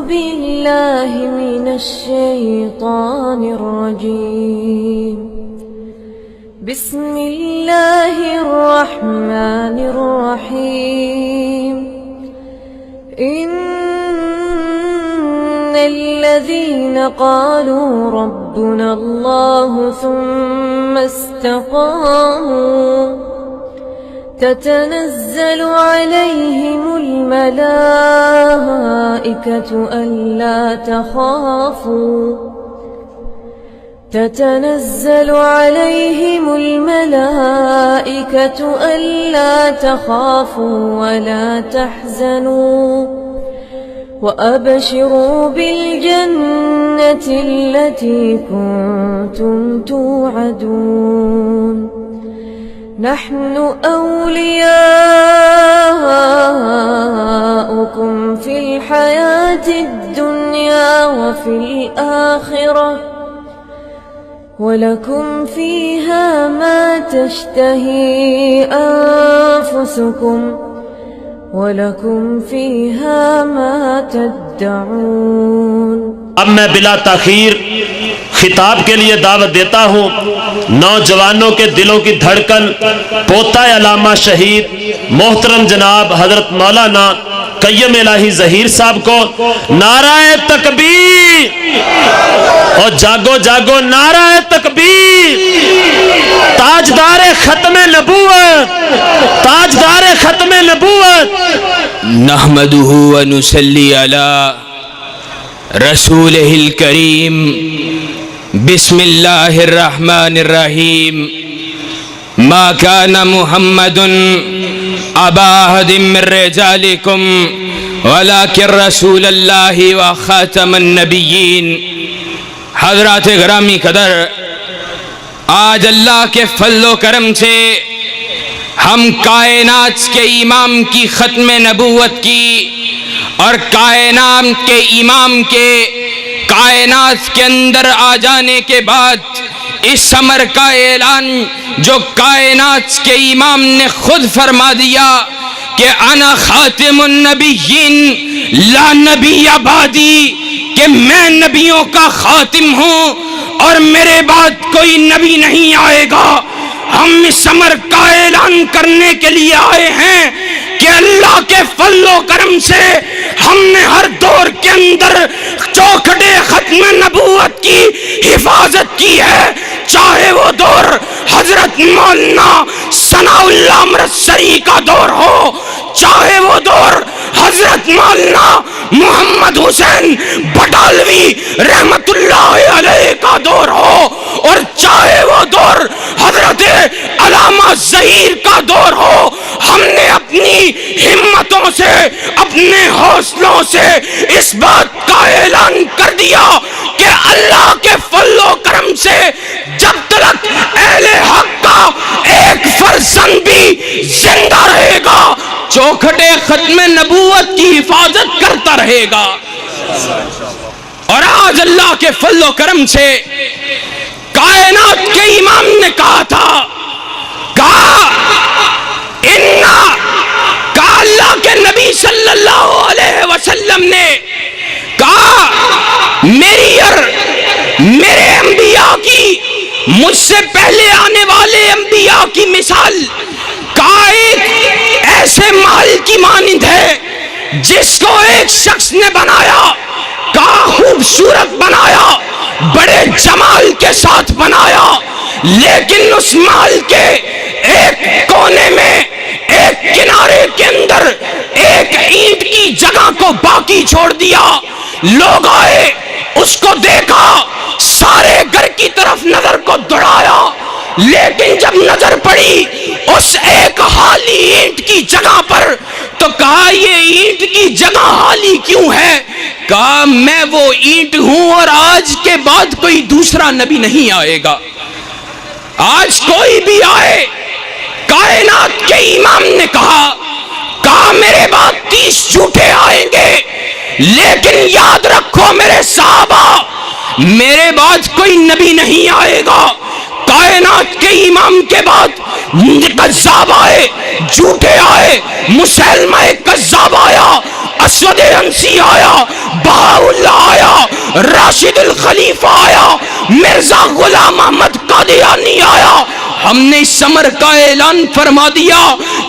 بالله من الشيطان الرجيم بسم الله الرحمن الرحيم إن الذين قالوا ربنا الله ثم استقاموا تتنزل عليهم الملائكة ألا تخافوا تتنزل عليهم الملائكة ألا تخافوا ولا تحزنوا وأبشروا بالجنة التي كنتم توعدون نحن أولياؤكم في الحياة الدنيا وفي الآخرة وَلَكُمْ فِيهَا مَا تَشْتَهِي أَنفُسُكُمْ وَلَكُمْ فِيهَا مَا تَدَّعُونَ۔ اب میں بلا تاخیر خطاب کے لیے دعوت دیتا ہوں نوجوانوں کے دلوں کی دھڑکن پوتا علامہ شہید محترم جناب حضرت مولانا قیم الہی ظہیر صاحب کو نعرہ تکبیر اور جاگو جاگو نعرہ تکبیر تاجدار ختم نبوت تاجدار ختم نبوت نحمده ونصلی علی رسولہ الکریم بسم اللہ الرحمن الرحیم ما کان محمد ابا احد من رجالکم ولکن رسول اللہ وخاتم النبیین۔ حضرات گرامی قدر، آج اللہ کے فضل و کرم سے ہم کائنات کے امام کی ختم نبوت کی اور کائنات کے امام کے کائنات کے اندر آ جانے کے بعد اس امر کا اعلان جو کائنات کے امام نے خود فرما دیا کہ انا خاتم النبیین لا نبی بعدی، کہ میں نبیوں کا خاتم ہوں اور میرے بعد کوئی نبی نہیں آئے گا۔ ہم اس امر کا اعلان کرنے کے لیے آئے ہیں کہ اللہ کے فضل و کرم سے ہم نے ہر دور کے اندر چوکھٹے ختم نبوت کی حفاظت کی ہے، چاہے وہ دور حضرت مولانا ثناء اللہ امرتسری کا دور ہو، چاہے وہ دور حضرت مولانا محمد حسین بٹالوی رحمت اللہ علیہ کا دور ہو، اور چاہے وہ دور حضرت علامہ ظہیر کا دور ہو۔ ہم نے اپنی ہمتوں سے اپنے حوصلوں سے اس بات کا اعلان کر دیا کہ اللہ کے فضل و کرم سے جب تک اہل حق کا ایک فرزند بھی زندہ رہے گا چوکھٹے ختم نبوت کی حفاظت کرتا رہے گا۔ اور آج اللہ کے فضل و کرم سے کائنات کے امام نے کہا تھا، کہا اللہ کے نبی صلی اللہ علیہ وسلم نے کہا میرے انبیاء کی، مجھ سے پہلے آنے والے انبیاء کی مثال کہا ایک ایسے محل کی مانند ہے جس کو ایک شخص نے بنایا، کہا خوبصورت بنایا، بڑے جمال کے ساتھ بنایا، لیکن اس محل کے ایک کونے میں ایک کنارے کے اندر ایک اینٹ کی جگہ کو باقی چھوڑ دیا۔ لوگ آئے، اس کو دیکھا، سارے گھر کی طرف نظر کو دوڑایا، لیکن جب نظر پڑی اس ایک خالی اینٹ کی جگہ پر تو کہا یہ اینٹ کی جگہ خالی کیوں ہے؟ کہا میں وہ اینٹ ہوں اور آج کے بعد کوئی دوسرا نبی نہیں آئے گا۔ آج کوئی بھی آئے، کائنات کے امام نے کہا میرے بعد 30 جھوٹے آئیں گے، لیکن یاد رکھو میرے صحابہ میرے بعد کوئی نبی نہیں آئے گا۔ کائنات کے امام کے بعد کذاب آئے، جھوٹے آئے، مسلمہ کذاب آیا، اسود انسی آیا، بہا راشد الخلیفہ آیا، مرزا غلام احمد قادیانی آیا، ہم نے اس امر کا اعلان فرما دیا،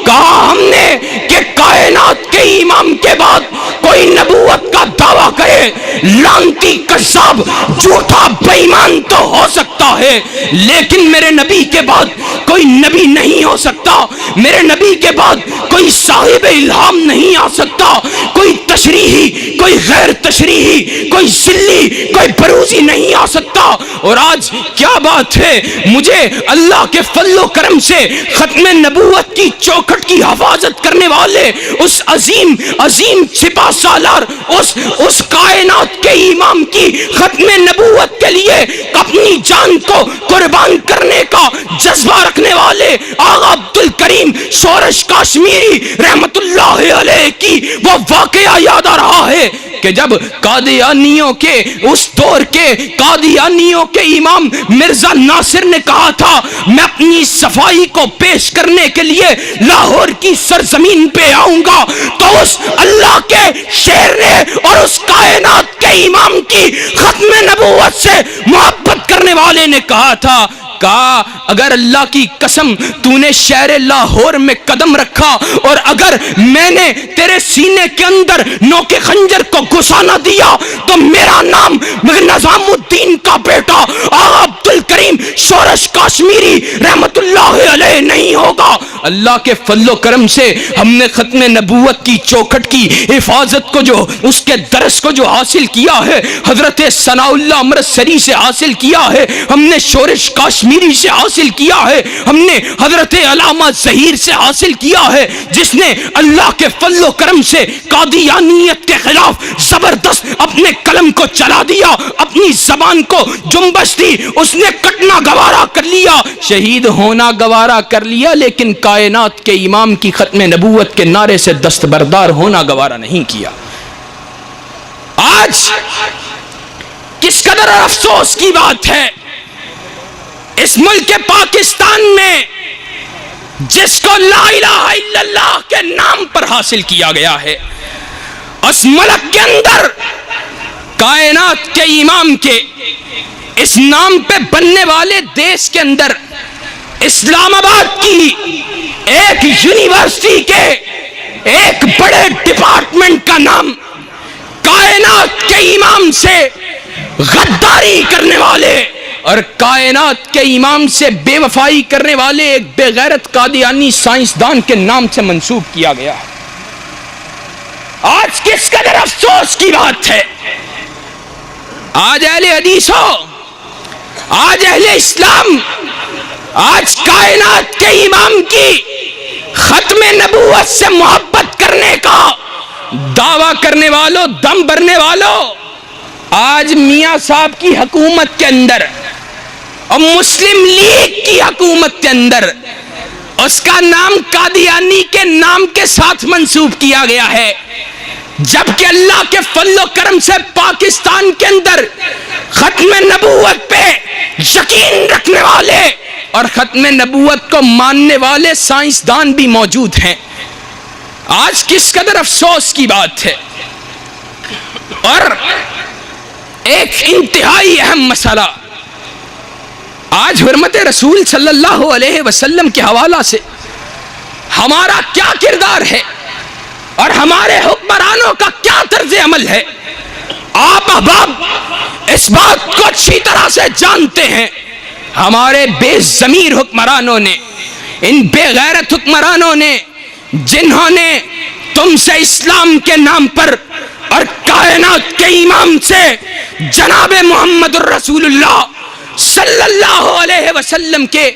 کہا ہم نے کہ کائنات کے امام کے بعد کوئی نبوت کا دعویٰ کرے، لعنتی کذاب جھوٹا بے ایمان تو ہو سکتا ہے، لیکن میرے نبی کے بعد کوئی نبی نہیں ہو سکتا، میرے نبی کے بعد کوئی صاحب الہام نہیں آ سکتا، کوئی تشریحی، کوئی غیر تشریحی، کوئی ذلی، کوئی بروزی نہیں آ سکتا۔ اور آج کیا بات ہے، مجھے اللہ کے فضل و کرم سے ختم نبوت کی چوکھٹ کی حفاظت کرنے والے اس عظیم عظیم سپہ سالار، اس کائنات کے امام کی ختم نبوت کے لیے اپنی جان کو قربان کرنے کا جذبہ رکھنے والے آغا عبد الکریم شورش کاشمیری رحمت اللہ علیہ کی وہ واقعہ یاد آ رہا ہے کہ جب قادیانیوں کے اس دور کے قادیانیوں کے امام مرزا ناصر نے کہا تھا میں اپنی صفائی کو پیش کرنے کے لیے لاہور کی سرزمین پہ آؤں گا، تو اس اللہ کے شیر نے اور اس کائنات کے امام کی ختم نبوت سے محبت کرنے والے نے کہا تھا، کہا اگر اللہ کی قسم تو نے شہر لاہور میں قدم رکھا اور اگر میں نے تیرے سینے کے اندر نوک خنجر کو گھسا نہ دیا تو میرا نام نظام الدین کا بیٹا آغا عبد الکریم شورش کاشمیری رحمت اللہ علیہ نہیں ہوگا۔ اللہ کے فضل و کرم سے ہم نے ختم نبوت کی چوکھٹ کی حفاظت کو، جو اس کے درس کو جو حاصل کیا ہے، حضرت ثناء اللہ امرتسری سے حاصل کیا ہے، ہم نے شورش کاشمیری سے حاصل کیا ہے، ہم نے حضرت علامہ ظہیر سے حاصل کیا ہے، جس نے اللہ کے فضل و کرم سے قادیانیت کے خلاف زبردست اپنے قلم کو چلا دیا، اپنی زبان کو جنبش دی، اس نے کٹنا گوارا کر لیا، شہید ہونا گوارا کر لیا، لیکن کائنات کے امام کی ختم نبوت کے نعرے سے دستبردار ہونا گوارا نہیں کیا۔ آج کس قدر افسوس کی بات ہے، اس ملک پاکستان میں جس کو لا الہ الا اللہ کے نام پر حاصل کیا گیا ہے، اس ملک کے اندر کائنات کے امام کے اس نام پہ بننے والے دیش کے اندر اسلام آباد کی ایک یونیورسٹی کے ایک بڑے ڈپارٹمنٹ کا نام کائنات کے امام سے غداری کرنے والے اور کائنات کے امام سے بے وفائی کرنے والے ایک بے غیرت قادیانی سائنسدان کے نام سے منسوب کیا گیا ہے۔ آج کس قدر افسوس کی بات ہے، آج اہل حدیث ہو، آج اہل اسلام، آج کائنات کے امام کی ختم نبوت سے محبت کرنے کا دعویٰ کرنے والوں، دم بھرنے والوں، آج میاں صاحب کی حکومت کے اندر اور مسلم لیگ کی حکومت کے اندر اس کا نام قادیانی کے نام کے ساتھ منسوب کیا گیا ہے، جبکہ اللہ کے فضل و کرم سے پاکستان کے اندر ختم نبوت پہ یقین رکھنے والے اور ختم نبوت کو ماننے والے سائنسدان بھی موجود ہیں۔ آج کس قدر افسوس کی بات ہے، اور ایک انتہائی اہم مسئلہ، آج حرمت رسول صلی اللہ علیہ وسلم کے حوالہ سے ہمارا کیا کردار ہے اور ہمارے حکمرانوں کا کیا طرز عمل ہے، آپ احباب اس بات کو اچھی طرح سے جانتے ہیں۔ ہمارے بے ضمیر حکمرانوں نے، ان بے غیرت حکمرانوں نے، جنہوں نے تم سے اسلام کے نام پر اور کائنات کے امام سے جناب محمد الرسول اللہ صلی اللہ علیہ وسلم کے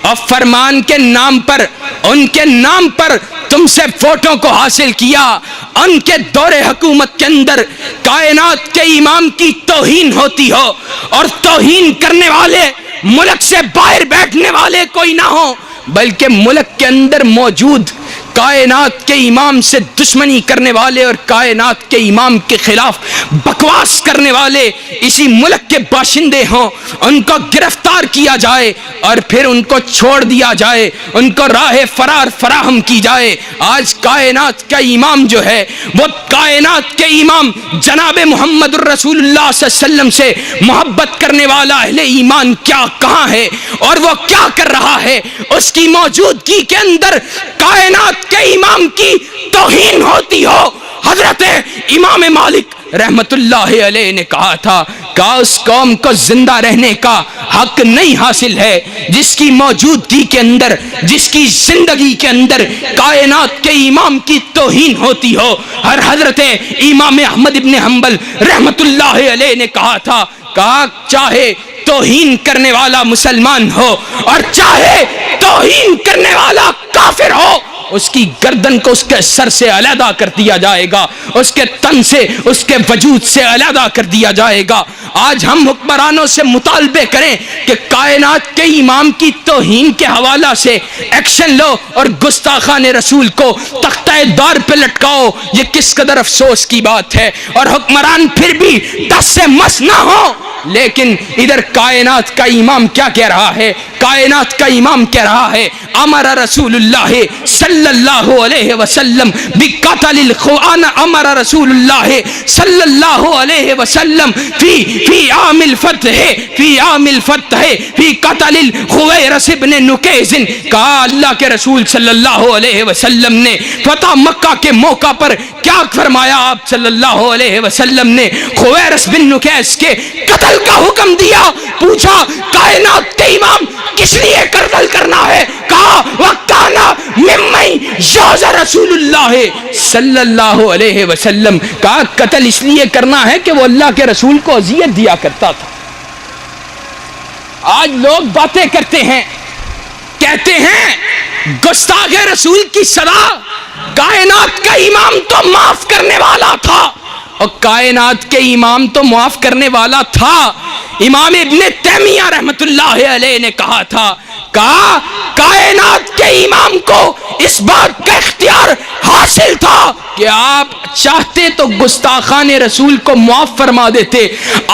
اور فرمان کے نام پر، ان کے نام پر تم سے ووٹوں کو حاصل کیا، ان کے دور حکومت کے اندر کائنات کے امام کی توہین ہوتی ہو اور توہین کرنے والے ملک سے باہر بیٹھنے والے کوئی نہ ہو، بلکہ ملک کے اندر موجود کائنات کے امام سے دشمنی کرنے والے اور کائنات کے امام کے خلاف بکواس کرنے والے اسی ملک کے باشندے ہوں، ان کو گرفتار کیا جائے اور پھر ان کو چھوڑ دیا جائے، ان کو راہ فرار فراہم کی جائے۔ آج کائنات کا امام جو ہے وہ کائنات کے امام جناب محمد الرسول اللہ صلی اللہ علیہ وسلم سے محبت کرنے والا اہل ایمان کیا کہاں ہے اور وہ کیا کر رہا ہے؟ اس کی موجودگی کے اندر کائنات کے امام کی توہین ہوتی ہو۔ حضرت امام مالک رحمت اللہ علیہ نے کہا تھا کہ اس قوم کو زندہ رہنے کا حق نہیں حاصل ہے جس کی موجودگی کے اندر، جس کی زندگی کے اندر کائنات کے امام کی توہین ہوتی ہو۔ اور حضرت امام احمد ابن حنبل رحمت اللہ علیہ نے کہا تھا کہ چاہے توہین کرنے والا مسلمان ہو اور چاہے توہین کرنے والا کافر ہو، اس کی گردن کو اس کے سر سے علیحدہ کر دیا جائے گا، اس کے تن سے، اس کے وجود سے علیحدہ کر دیا جائے گا۔ آج ہم حکمرانوں سے مطالبے کریں کہ کائنات کے امام کی توہین کے حوالہ سے ایکشن لو اور گستاخان رسول کو تختہ دار پہ لٹکاؤ، یہ کس قدر افسوس کی بات ہے۔ اور حکمران پھر بھی ٹس سے مس نہ ہو، لیکن ادھر کائنات کا امام کیا کہہ رہا ہے؟ کائنات کا امام کہہ رہا ہے امر رسول اللہ صلی اللہ علیہ وسلم بقتل الخوان، امر رسول اللہ صلی اللہ علیہ وسلم فی عام الفتح، فی عام الفتح فی قتل الخویرس بن نکیز۔ کہا اللہ کے رسول صلی اللہ علیہ وسلم نے فتح مکہ کے موقع پر کیا فرمایا؟ آپ صلی اللہ علیہ وسلم نے خویرس بن نکیز کے قتل کا حکم دیا۔ پوچھا کائنات کے امام کس لیے قتل کرنا ہے؟ کہا وَقَانَ مِمَّنْ يَعْزَ رسول اللہ صلی اللہ علیہ وسلم۔ کہا قتل اس لیے کرنا ہے کہ وہ اللہ کے رسول کو اذیت دیا کرتا تھا۔ آج لوگ باتیں کرتے ہیں، کہتے ہیں گستاخ رسول کی سزا، کائنات کا امام تو معاف کرنے والا تھا، اور کائنات کے امام تو معاف کرنے والا تھا۔ امام ابن تیمیہ رحمت اللہ علیہ نے کہا تھا، کہا کائنات کے امام کو اس بات کا اختیار حاصل تھا کہ آپ چاہتے تو گستاخان رسول کو معاف فرما دیتے۔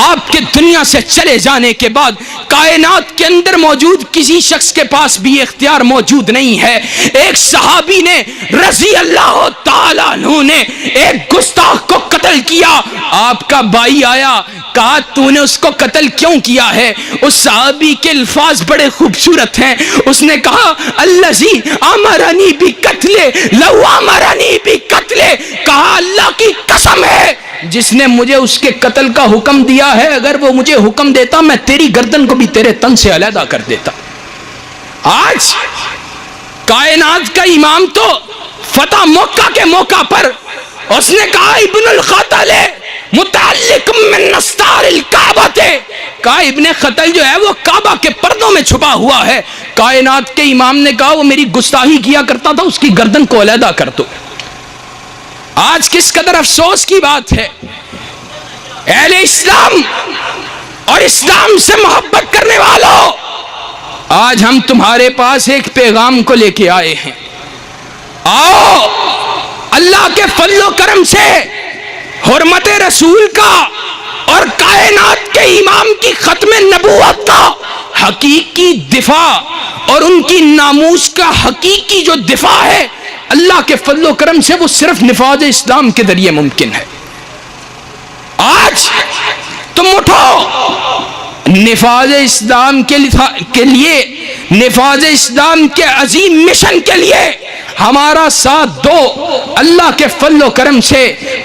آپ کے دنیا سے چلے جانے کے بعد کائنات کے اندر موجود کسی شخص کے پاس بھی اختیار موجود نہیں ہے۔ ایک صحابی نے رضی اللہ تعالیٰ عنہ نے ایک گستاخ کو قتل کیا۔ آپ کا بھائی آیا، کہا تو نے اس کو قتل کیوں کیا ہے؟ اس صحابی کے الفاظ بڑے خوبصورت ہیں۔ اس نے کہا الذی امرنی بقتل لو امرنی بقتل، کہا اللہ کی قسم ہے جس نے مجھے اس کے قتل کا حکم دیا ہے، اگر وہ مجھے حکم دیتا میں تیری گردن کو بھی تیرے تن سے علیحدہ کر دیتا۔ آج کائنات کا امام تو فتح مکہ کے موقع پر اس نے کہا ابن الخطل متعلق من نستار الکعبہ، کہا ابن خطل جو ہے وہ کعبہ کے پردوں میں چھپا ہوا ہے۔ کائنات کے امام نے کہا وہ میری گستاخی کیا کرتا تھا، اس کی گردن کو علیحدہ کر دو۔ آج کس قدر افسوس کی بات ہے، اہل اسلام اور اسلام سے محبت کرنے والوں، آج ہم تمہارے پاس ایک پیغام کو لے کے آئے ہیں۔ آؤ اللہ کے فضل و کرم سے حرمت رسول کا اور کائنات کے امام کی ختم نبوت کا حقیقی دفاع اور ان کی ناموس کا حقیقی جو دفاع ہے، اللہ کے فضل و کرم سے وہ صرف نفاذ اسلام کے ذریعے ممکن ہے۔ آج تم اٹھو، نفاذ اسلام کے لیے، نفاذ اسلام کے عظیم مشن کے لیے ہمارا ساتھ دو۔ اللہ کے فضل و کرم سے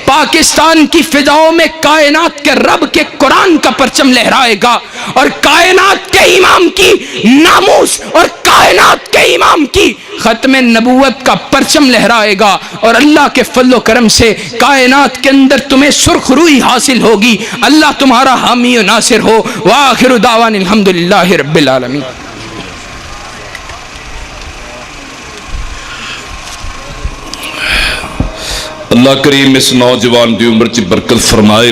پاکستان کی فضاؤں میں کائنات کے رب کے قرآن کا پرچم لہرائے گا، اور کائنات کے امام کی ناموس اور کائنات کے امام کی ختم نبوت کا پرچم لہرائے گا، اور اللہ کے فضل و کرم سے کائنات کے اندر تمہیں سرخ روئی حاصل ہوگی۔ اللہ تمہارا حامی و ناصر ہو۔ وآخر دعوان الحمدللہ رب العالمین۔ اللہ کریم اس نوجوان دی عمر چ برکت فرمائے۔